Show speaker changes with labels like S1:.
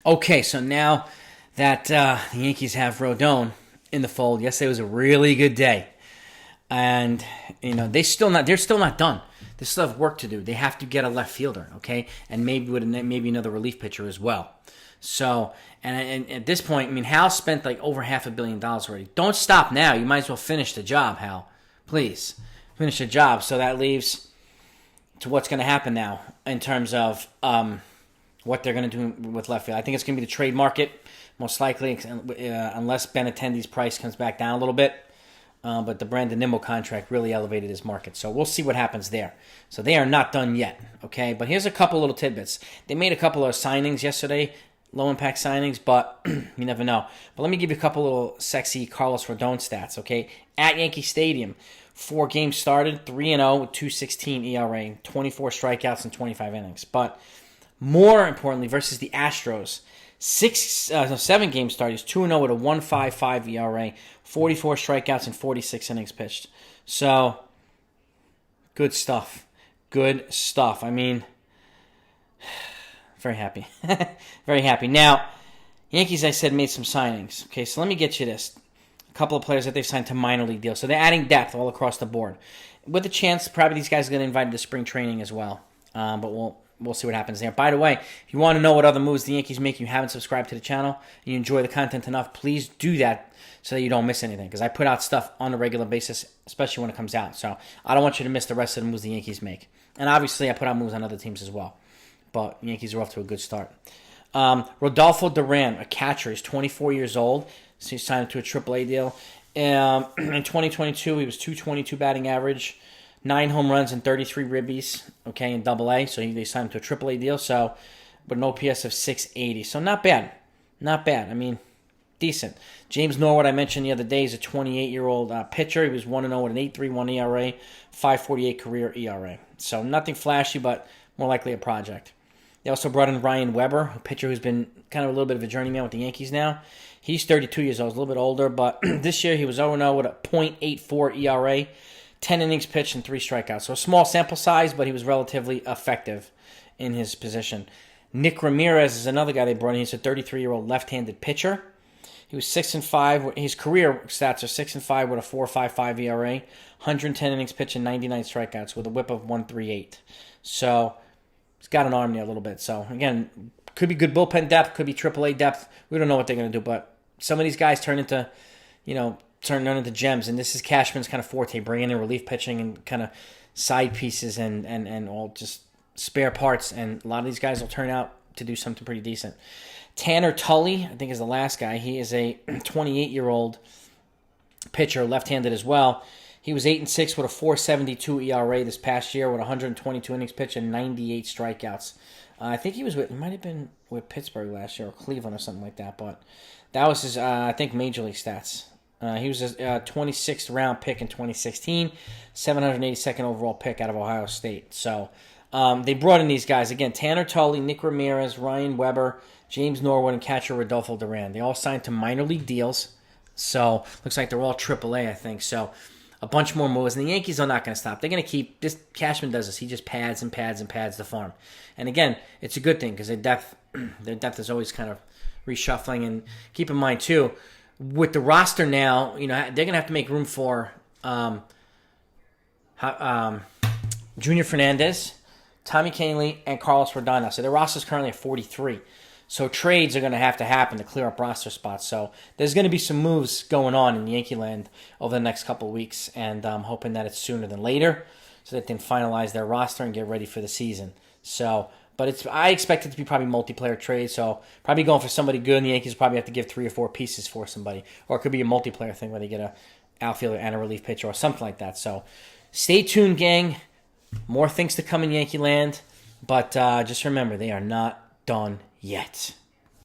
S1: Okay, so now that the Yankees have Rodon in the fold, yesterday was a really good day, and they're still not done. They still have work to do. They have to get a left fielder, okay, and maybe another relief pitcher as well. So, and at this point, I mean, Hal spent like over $500 million already. Don't stop now. You might as well finish the job, Hal. Please finish the job. So that leaves to what's going to happen now in terms of what they're going to do with left field. I think it's going to be the trade market, most likely, unless Benintendi's price comes back down a little bit. But the Brandon Nimmo contract really elevated his market. So we'll see what happens there. So they are not done yet, okay? But here's a couple little tidbits. They made a couple of signings yesterday, low-impact signings, but you never know. But let me give you a couple little sexy Carlos Rodon stats, okay? At Yankee Stadium, 4 games started, 3-0 with 2.16 ERA, 24 strikeouts in 25 innings. But more importantly, versus the Astros, 7 games started. He's 2-0 with a 1.55 ERA, 44 strikeouts and 46 innings pitched. So, good stuff. Good stuff. I mean, very happy. Very happy. Now, Yankees, I said, made some signings. Okay, so let me get you this. A couple of players that they've signed to minor league deals. So they're adding depth all across the board. With a chance, probably these guys are going to invite to spring training as well. But we'll see what happens there. By the way, if you want to know what other moves the Yankees make, you haven't subscribed to the channel, and you enjoy the content enough, please do that so that you don't miss anything. Because I put out stuff on a regular basis, especially when it comes out. So I don't want you to miss the rest of the moves the Yankees make. And obviously, I put out moves on other teams as well. But Yankees are off to a good start. Rodolfo Duran, a catcher, is 24 years old. So he's signed to a AAA deal. In 2022, he was .222 batting average, 9 home runs and 33 ribbies, okay, in AA. So they signed him to a AAA deal, so with an OPS of 680. So not bad. Not bad. I mean, decent. James Norwood, I mentioned the other day, is a 28-year-old pitcher. He was 1-0 with an 8.31 ERA, 5.48 career ERA. So nothing flashy, but more likely a project. They also brought in Ryan Weber, a pitcher who's been kind of a little bit of a journeyman with the Yankees now. He's 32 years old, a little bit older, but this year he was 0-0 with a .84 ERA, 10 innings pitched and 3 strikeouts. So a small sample size, but he was relatively effective in his position. Nick Ramirez is another guy they brought in. He's a 33-year-old left-handed pitcher. He was 6-5. His career stats are 6-5 with a 4.55 ERA, 110 innings pitched and 99 strikeouts with a whip of 1.38. So he's got an arm there a little bit. So again, could be good bullpen depth, could be AAA depth. We don't know what they're going to do, but some of these guys turn into gems, and this is Cashman's kind of forte, bringing in relief pitching and kind of side pieces and all just spare parts, and a lot of these guys will turn out to do something pretty decent. Tanner Tully, I think, is the last guy. He is a 28-year-old pitcher, left-handed as well. He was 8-6 with a 4.72 ERA this past year with 122 innings pitched and 98 strikeouts. I think he might have been with Pittsburgh last year or Cleveland or something like that, but that was his, I think, major league stats. He was a 26th round pick in 2016, 782nd overall pick out of Ohio State. So they brought in these guys. Again, Tanner Tully, Nick Ramirez, Ryan Weber, James Norwood, and catcher Rodolfo Duran. They all signed to minor league deals. So looks like they're all AAA, I think. So a bunch more moves. And the Yankees are not going to stop. They're going to keep this. Cashman does this. He just pads and pads and pads the farm. And again, it's a good thing because their depth is always kind of reshuffling. And keep in mind, too, with the roster now, they're going to have to make room for Junior Fernandez, Tommy Kahnle, and Carlos Rodon. So their roster is currently at 43. So trades are going to happen to clear up roster spots. So there's going to be some moves going on in Yankee land over the next couple of weeks, and I'm hoping that it's sooner than later so that they can finalize their roster and get ready for the season. So, but I expect it to be probably multiplayer trade, so probably going for somebody good, and the Yankees probably have to give 3 or 4 pieces for somebody. Or it could be a multiplayer thing where they get a outfielder and a relief pitcher or something like that. So stay tuned, gang. More things to come in Yankee land, but just remember, they are not done yet.